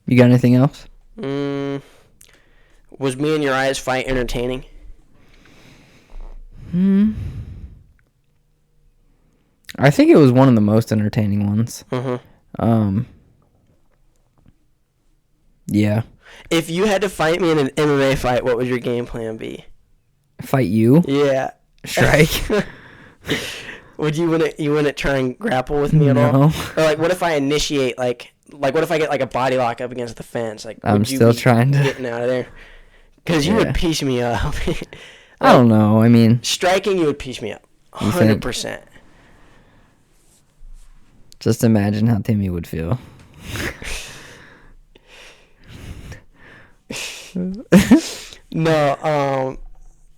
you got anything else? Was me and Uriah's fight entertaining? I think it was one of the most entertaining ones. Yeah. If you had to fight me in an MMA fight, what would your game plan be? Fight you? Yeah. Strike? Would you wouldn't try and grapple with me at all? Or like, what if I initiate like what if I get like a body lock up against the fence? Like, I'm still trying to getting out of there because you would piece me up. I don't know. I mean, striking you would piece me up 100%. Just imagine how Timmy would feel. No.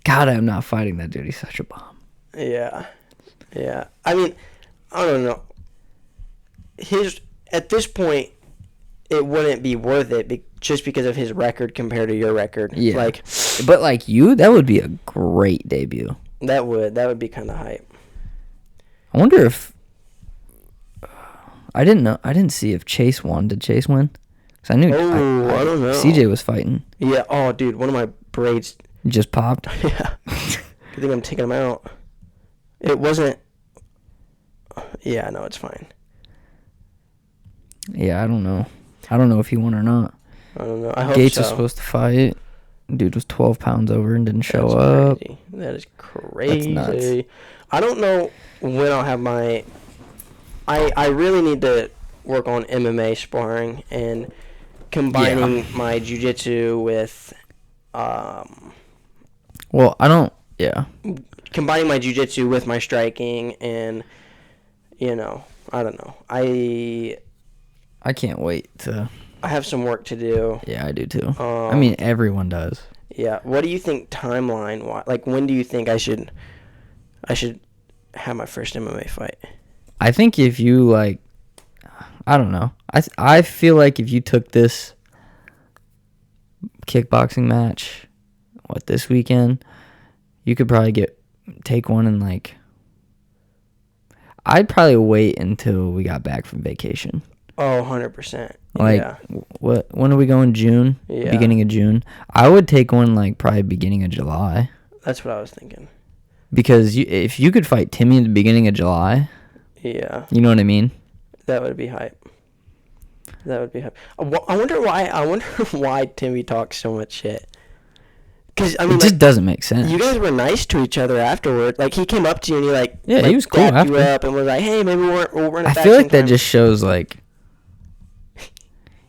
God, I'm not fighting that dude. He's such a bomb. Yeah. I mean, I don't know. At this point, it wouldn't be worth it just because of his record compared to your record. Yeah. But like you, that would be a great debut. That would be kind of hype. I wonder if I didn't see if Chase won. Did Chase win? Cause I knew. I don't know. CJ was fighting. Yeah. Oh, dude, one of my braids just popped. Yeah. I think I'm taking them out. It wasn't. Yeah, no, it's fine. Yeah, I don't know. I don't know if he won or not. I don't know. I hope Gates so. was supposed to fight. Dude was 12 pounds over and didn't show That's up. Crazy. That is crazy. That's nuts. I don't know when I'll have my. I really need to work on MMA sparring and combining my jiu-jitsu with. Well, I don't. Yeah. Combining my jiu-jitsu with my striking and, I don't know. I can't wait to. I have some work to do. Yeah, I do too. I mean, everyone does. Yeah. What do you think timeline? Like, when do you think I should have my first MMA fight? I think if you I don't know. I feel like if you took this kickboxing match, this weekend, you could probably take one in I'd probably wait until we got back from vacation. Oh, 100%. Yeah. When are we going? June? Yeah. Beginning of June? I would take one probably beginning of July. That's what I was thinking. Because if you could fight Timmy at the beginning of July. Yeah. You know what I mean? That would be hype. I wonder why Timmy talks so much shit. Because I mean, it just doesn't make sense. You guys were nice to each other afterward. Like, he came up to you and he he was cool after. You up and was like, "Hey, maybe we'll run it back." I feel like that just shows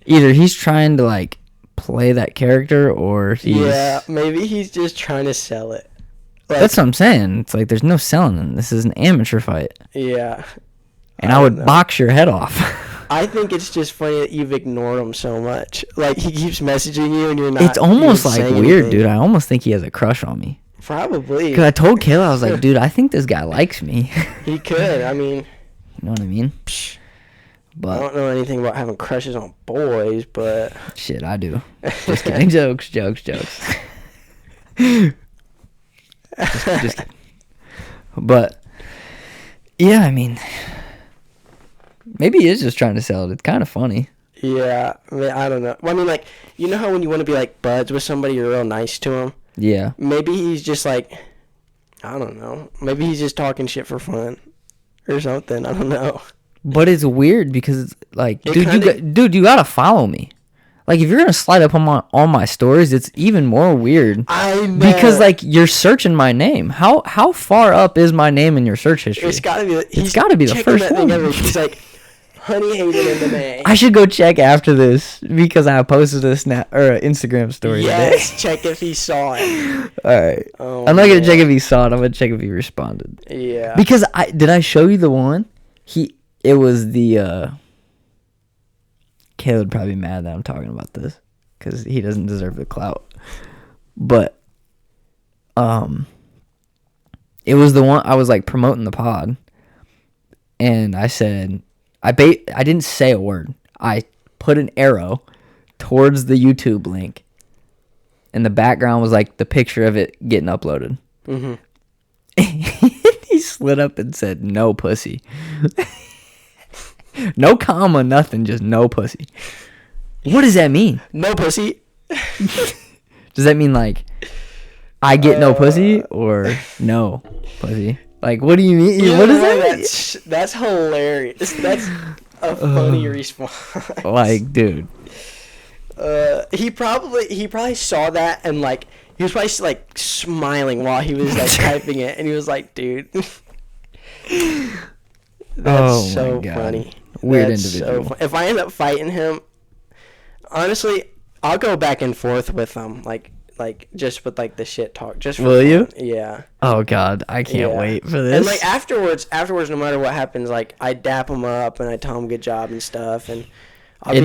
either he's trying to play that character or he's. Yeah, maybe he's just trying to sell it. Like, that's what I'm saying. It's like there's no selling them. This is an amateur fight. Yeah. And I would box your head off. I think it's just funny that you've ignored him so much. Like, he keeps messaging you and you're not. It's almost like weird, anything. dude. I almost think he has a crush on me. Probably. Because I told Kayla, I was like, dude, I think this guy likes me. He could. I mean. You know what I mean? But I don't know anything about having crushes on boys, but. Shit, I do. Just kidding. Jokes. Just kidding. But, yeah, I mean, maybe he is just trying to sell it. It's kind of funny. Yeah. I mean, I don't know. Well, I mean, like, you know how when you want to be, like, buds with somebody, you're real nice to him? Yeah. Maybe he's just, like, I don't know. Maybe he's just talking shit for fun or something. I don't know. But it's weird because it's like, dude, you gotta follow me. Like, if you're gonna slide up on my stories, it's even more weird. I know. Because like you're searching my name. How far up is my name in your search history? It's gotta be. It's gotta be the first one. He's like, Honey Hayden MMA. I should go check after this because I posted a Instagram story. Yes, today. check if he saw it. All right. Oh, I'm not gonna check if he saw it. I'm gonna check if he responded. Yeah. Because did I show you the one? It was the. Caleb would probably be mad that I'm talking about this because he doesn't deserve the clout. But, it was the one I was like promoting the pod, and I said, I didn't say a word. I put an arrow towards the YouTube link, and the background was like the picture of it getting uploaded. Mm-hmm. He slid up and said, "No pussy." No comma, nothing, just no pussy. What does that mean? No pussy. Does that mean like I get no pussy or no pussy? Like, what do you mean? What does that mean? That's hilarious. That's a funny response. Like, dude. He probably saw that and like he was probably like smiling while he was like typing it, and he was like, dude. That's so funny. Weird individual. So if I end up fighting him, honestly, I'll go back and forth with him, like just with like the shit talk. Just will you? Yeah. Oh God, I can't wait for this. And like afterwards, no matter what happens, like I dap him up and I tell him good job and stuff, and it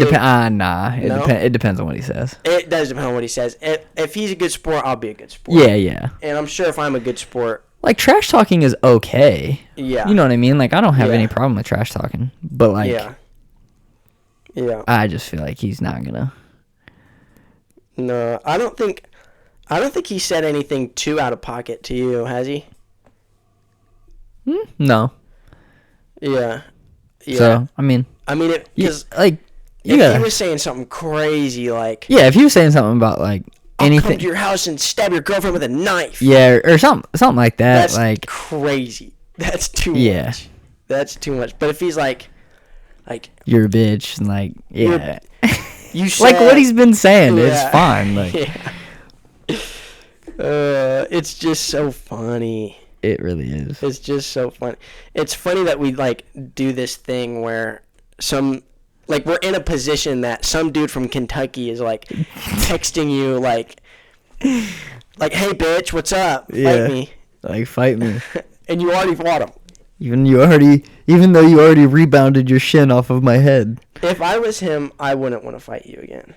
depends on what he says. It does depend on what he says. If he's a good sport, I'll be a good sport. Yeah. And I'm sure if I'm a good sport. Like, trash talking is okay. Yeah. You know what I mean? Like, I don't have any problem with trash talking. But, like... Yeah. I just feel like he's not gonna... No, I don't think he said anything too out of pocket to you, has he? No. Yeah. So, I mean... Because... Like, if he was saying something crazy, like... Yeah, if he was saying something about, like... I'll come to your house and stab your girlfriend with a knife. Yeah, or something like that. That's like crazy. That's too much. That's too much. But if he's like you're a bitch, and like, yeah, you said, like what he's been saying, it's fine. Like, it's just so funny. It really is. It's just so funny. It's funny that we like do this thing where like we're in a position that some dude from Kentucky is like texting you like hey bitch, what's up? Fight me. Like, fight me. And you already fought him. Even though you already rebounded your shin off of my head. If I was him, I wouldn't want to fight you again.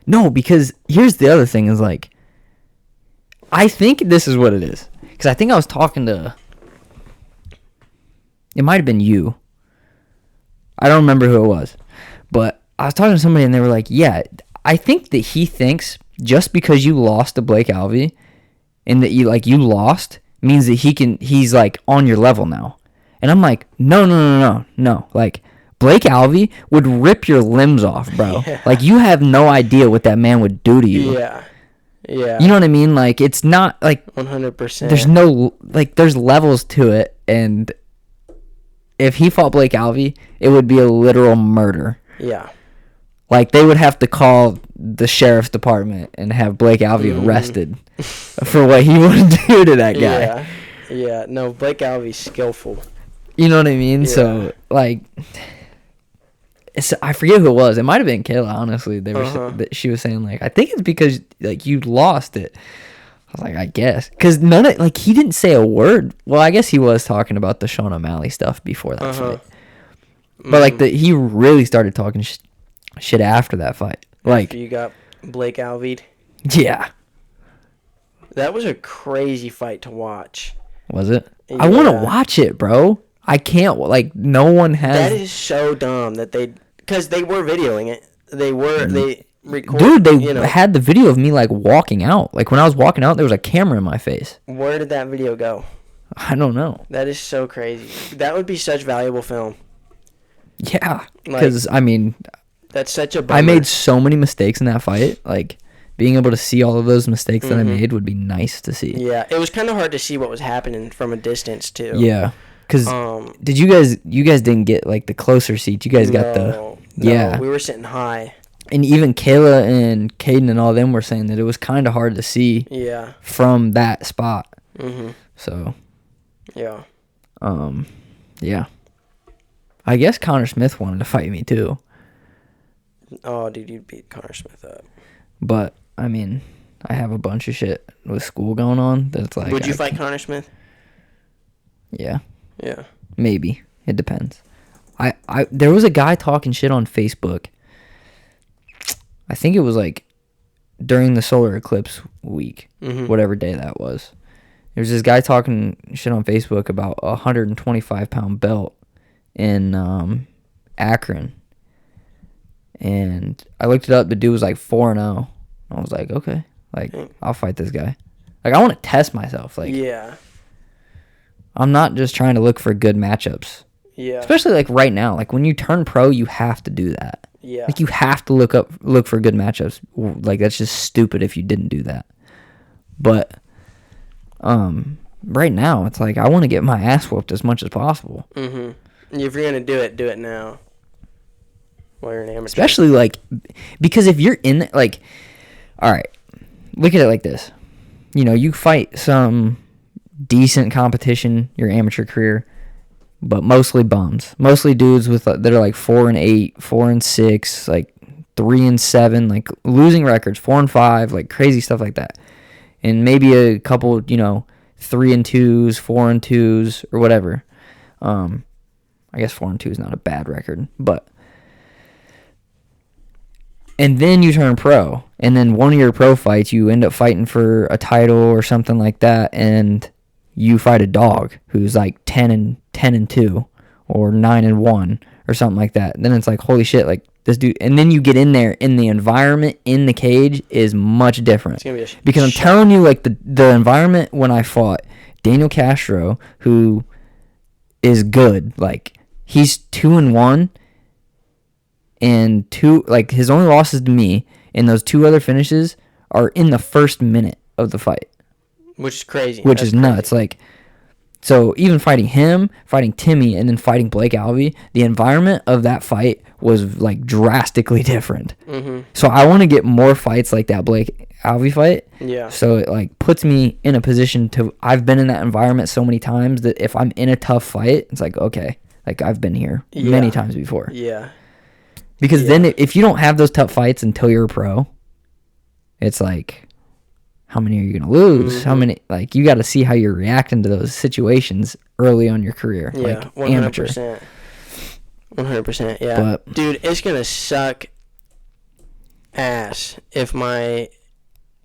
No, because here's the other thing is like, I think this is what it is. Because I think I was talking to, it might have been you. I don't remember who it was, but I was talking to somebody and they were like, yeah, I think that he thinks just because you lost to Blake Alvey and that you lost means that he's like on your level now. And I'm like, no. Like, Blake Alvey would rip your limbs off, bro. Yeah. Like, you have no idea what that man would do to you. Yeah. You know what I mean? Like, it's not like 100%. There's no, like, there's levels to it, and if he fought Blake Alvey, it would be a literal murder. Yeah. Like, they would have to call the sheriff's department and have Blake Alvey arrested for what he would do to that guy. Yeah. No, Blake Alvey's skillful. You know what I mean? Yeah. So, like, I forget who it was. It might have been Kayla, honestly. She was saying, like, I think it's because, like, you lost it. I was like, I guess. Because he didn't say a word. Well, I guess he was talking about the Sean O'Malley stuff before that fight. But, he really started talking shit after that fight. After you got Blake Alvey. Yeah. That was a crazy fight to watch. Was it? Yeah. I want to watch it, bro. I can't. No one has. That is so dumb that because they were videoing it. They recorded. Dude, they had the video of me, walking out. When I was walking out, there was a camera in my face. Where did that video go? I don't know. That is so crazy. That would be such valuable film. Yeah. Because, that's such a bummer. I made so many mistakes in that fight. Being able to see all of those mistakes that I made would be nice to see. Yeah, it was kind of hard to see what was happening from a distance too. Yeah, because did you guys didn't get the closer seats? You guys got the yeah. We were sitting high. And even Kayla and Hayden and all them were saying that it was kind of hard to see. Yeah. From that spot. So. Yeah. Yeah. I guess Connor Smith wanted to fight me too. Oh, dude, you beat Connor Smith up. But. I have a bunch of shit with school going on that's Would you fight Connor Smith? Yeah. Yeah. Maybe. It depends. There was a guy talking shit on Facebook. I think it was during the solar eclipse week, whatever day that was. There was this guy talking shit on Facebook about a 125-pound belt in Akron. And I looked it up. The dude was 4-0. I was like, okay, I'll fight this guy. I want to test myself. Yeah. I'm not just trying to look for good matchups. Yeah. Especially right now. When you turn pro, you have to do that. Yeah. You have to look for good matchups. That's just stupid if you didn't do that. But right now, it's I want to get my ass whooped as much as possible. Mm-hmm. If you're going to do it now. While you're an amateur. Especially because if you're in all right, look at it like this. You fight some decent competition your amateur career, but mostly bums. Mostly dudes that are 4-8, 4-6, 3-7, losing records, 4-5, crazy stuff like that. And maybe a couple, 3-2s, 4-2s, or whatever. I guess 4-2 is not a bad record, but. And then you turn pro, and then one of your pro fights, you end up fighting for a title or something like that, and you fight a dog who's 10-2 or 9-1 or something like that. Then it's holy shit, this dude. And then you get in there, and the environment in the cage is much different. Because I'm telling you, the environment when I fought Daniel Castro, who is good, he's 2-1. And his only losses to me, and those two other finishes are in the first minute of the fight. Which is crazy. Which is nuts. So even fighting him, fighting Timmy, and then fighting Blake Alvey, the environment of that fight was drastically different. Mm-hmm. So I want to get more fights like that Blake Alvey fight. Yeah. So it puts me in a position to. I've been in that environment so many times that if I'm in a tough fight, it's okay, I've been here many times before. Yeah. Because then if you don't have those tough fights until you're a pro, it's how many are you going to lose? Mm-hmm. How many, you got to see how you're reacting to those situations early on your career. Yeah, 100%. Amateur. 100%, yeah. But, dude, it's going to suck ass if my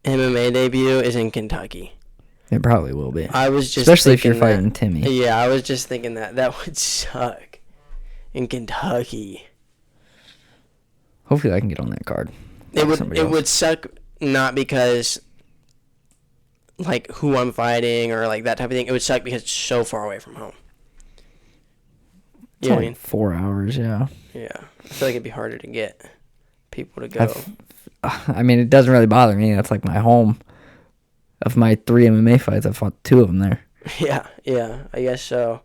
MMA debut is in Kentucky. It probably will be. I was just especially if you're fighting Timmy. Yeah, I was just thinking that would suck in Kentucky. Hopefully I can get on that card. It would suck not because who I'm fighting or that type of thing. It would suck because it's so far away from home. You know what I mean? 4 hours, yeah. Yeah. I feel it'd be harder to get people to go. It doesn't really bother me. That's my home. Of my 3 MMA fights, I fought 2 of them there. Yeah, I guess so.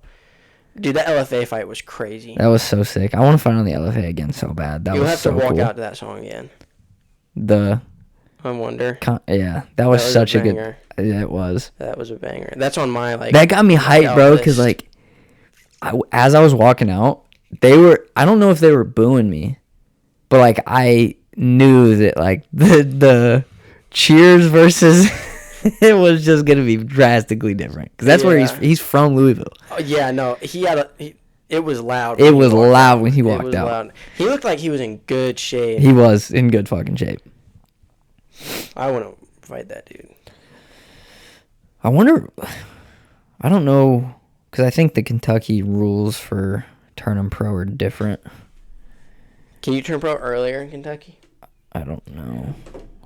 Dude, that LFA fight was crazy. That was so sick. I want to fight on the LFA again so bad. You'll have to walk out to that song again. I Wonder. Yeah, that was such a good. Yeah, it was. That was a banger. That's on my That got me hyped, bro. Because as I was walking out, they were. I don't know if they were booing me, but I knew that the cheers versus it was just gonna be drastically different because that's where he's from, Louisville. Oh, yeah, no, it was loud. It was loud when he walked out. Loud. He looked like he was in good shape. He was in good fucking shape. I want to fight that dude. I wonder. I don't know because I think the Kentucky rules for turning pro are different. Can you turn pro earlier in Kentucky? I don't know.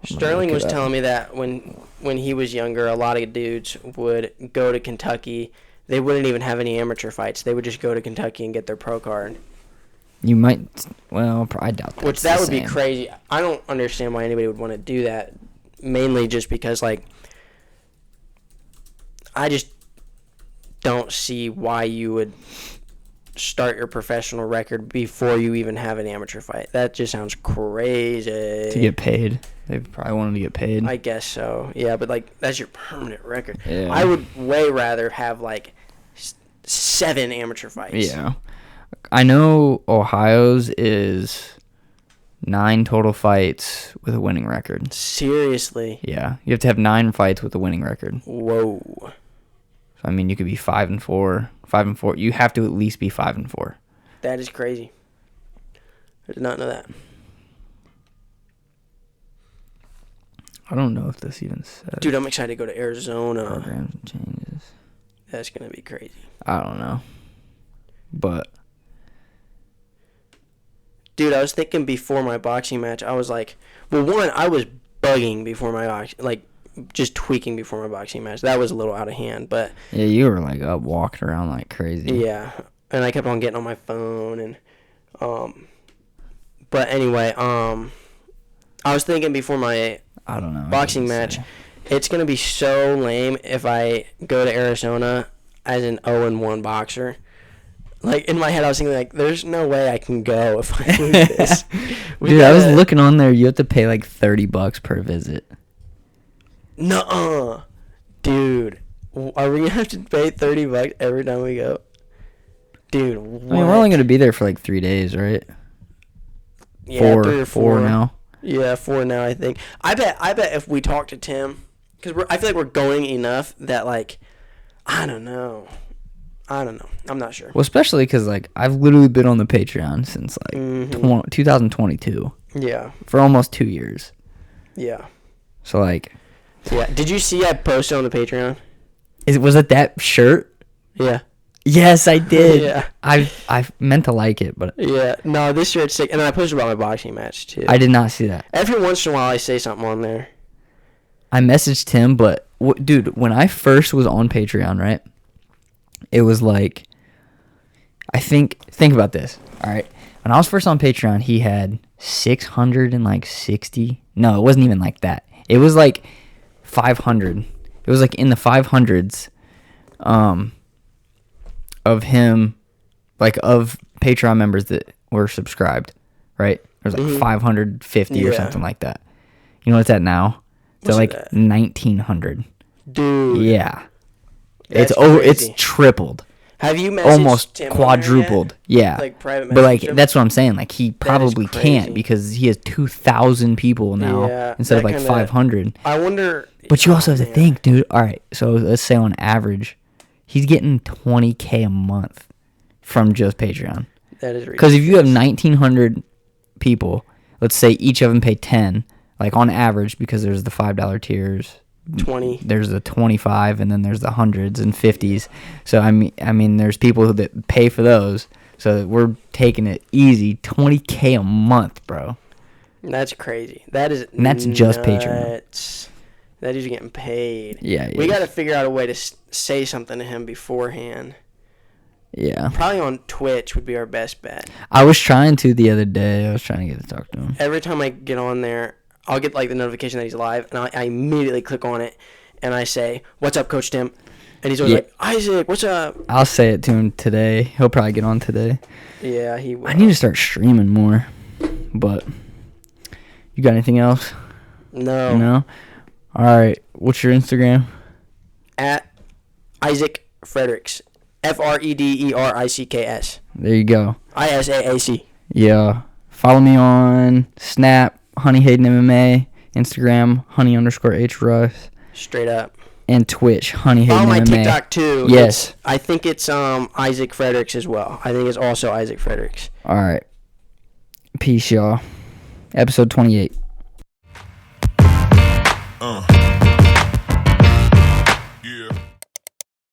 Sterling was telling me that when he was younger, a lot of dudes would go to Kentucky. They wouldn't even have any amateur fights. They would just go to Kentucky and get their pro card. You might, well, I doubt that. Which that would be crazy. I don't understand why anybody would want to do that. Mainly just because, like, I just don't see why you would start your professional record before you even have an amateur fight. That just sounds crazy. To get paid. They probably wanted to get paid. I guess so. Yeah, but, like, that's your permanent record. Yeah. I would way rather have, like, 7 amateur fights. Yeah. I know Ohio's is 9 total fights with a winning record. Seriously? Yeah. You have to have 9 fights with a winning record. Whoa. So, I mean, you could be 5-4. 5-4. You have to at least be 5-4. That is crazy. I did not know that. I don't know if this even says. Dude, I'm excited to go to Arizona. Programs and changes. That's going to be crazy. I don't know. But. Dude, I was thinking before my boxing match, I was like, well, one, I was bugging before my boxing, like, just tweaking before my boxing match. That was a little out of hand, but. Yeah, you were, like, up walking around like crazy. Yeah, and I kept on getting on my phone, and, but anyway, I was thinking before my I don't know. boxing match, it's going to be so lame if I go to Arizona as an 0-1 boxer. Like, in my head, I was thinking, like, there's no way I can go if I lose this. Dude, I was looking on there. You have to pay, like, $30 per visit. Nuh-uh. Dude, are we going to have to pay $30 every time we go? Dude, what? I mean, we're only going to be there for, like, 3 days, right? Yeah, 3 or 4 now. Yeah, 4 now, I think. I bet if we talk to Tim, because I feel like we're going enough that, like, I don't know. I'm not sure. Well, especially because, like, I've literally been on the Patreon since, like, 2022. Yeah. For almost 2 years. Yeah. So, like. Yeah. Did you see I posted on the Patreon? Was it that shirt? Yeah. Yes, I did. Yeah. I meant to like it, but. Yeah. No, this shirt's sick. And then I posted about my boxing match, too. I did not see that. Every once in a while, I say something on there. I messaged him, but, dude, when I first was on Patreon, right? It was like, think about this. All right. When I was first on Patreon, he had 660. No, it wasn't even like that. It was like 500. It was like in the 500s of him, like of Patreon members that were subscribed, right? There was like 550 or something like that. You know what it's at now? It's like 1,900. Dude. Yeah. That's it's tripled. Have you messaged almost Tim quadrupled? Yeah. Like private but like him? that's what I'm saying. Like he probably can't because he has 2,000 people now instead of like 500. I wonder. But you also have to think, dude. All right, so let's say on average, he's getting $20K a month from just Patreon. That is ridiculous. Because if you have 1,900 people, let's say each of them pay 10, like on average, because there's the $5 tiers. 20. There's the 25, and then there's the hundreds and 50s. So I mean, there's people that pay for those. So we're taking it easy. $20K a month, bro. That's crazy. That is. And that's just Patreon. That is getting paid. Yeah. We got to figure out a way to say something to him beforehand. Yeah. Probably on Twitch would be our best bet. I was trying to the other day. I was trying to get to talk to him. Every time I get on there, I'll get like the notification that he's live, and I immediately click on it, and I say, "What's up, Coach Tim?" And he's always like, "Isaac, what's up?" I'll say it to him today. He'll probably get on today. Yeah, he will. I need to start streaming more. But you got anything else? No. No? All right. What's your Instagram? At Isaac Fredericks. Fredericks. There you go. ISAAC. Yeah. Follow me on Snap, Honey Hayden MMA, Instagram, Honey_H Russ. Straight up. And Twitch, Honey Hayden Follow my MMA. TikTok too. Yes. I think it's Isaac Fredericks as well. I think it's also Isaac Fredericks. All right. Peace, y'all. Episode 28.